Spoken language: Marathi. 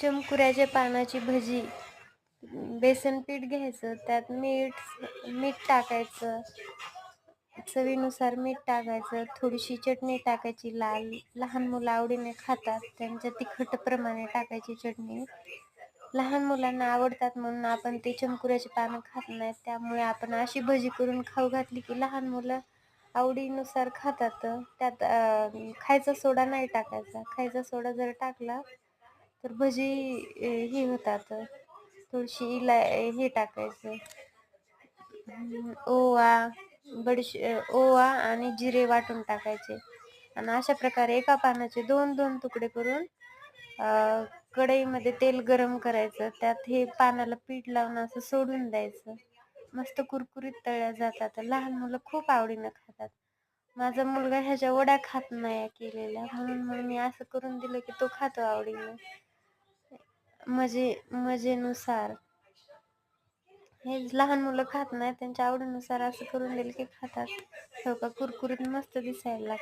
चमकुऱ्याच्या पानाची भजी. बेसन पीठ घ्यायचं, त्यात मीठ टाकायचं, चवीनुसार मीठ टाकायचं, थोडीशी चटणी टाकायची लाल. लहान मुलं आवडीने खातात, त्यांच्या तिखट प्रमाणे टाकायची चटणी. लहान मुलांना आवडतात म्हणून आपण ते चमकुऱ्याची पानं खात नाहीत, त्यामुळे आपण अशी भजी करून खाऊ घातली की लहान मुलं आवडीनुसार खातात. त्यात खायचा सोडा नाही टाकायचा. खायचा सोडा जर टाकला तर भजी हे होतात. थोडीशी हे टाकायचं, ओवा आणि जिरे वाटून टाकायचे. आणि अशा प्रकारे एका पानाचे 2-2 तुकडे करून कढईमध्ये तेल गरम करायचं, त्यात हे पानाला पीठ लावून असं सोडून द्यायचं. मस्त कुरकुरीत तळल्या जातात. लहान मुलं खूप आवडीनं खातात. माझा मुलगा ह्याच्या वड्या खात नाही केलेल्या, म्हणून मी असं करून दिलं की तो खातो आवडीनं. मजेनुसार. हे लहान मुलं खात नाही, त्यांच्या आवडीनुसार असं करून दिलं की खातात. हो का, कुरकुरीत मस्त दिसायला लागतं.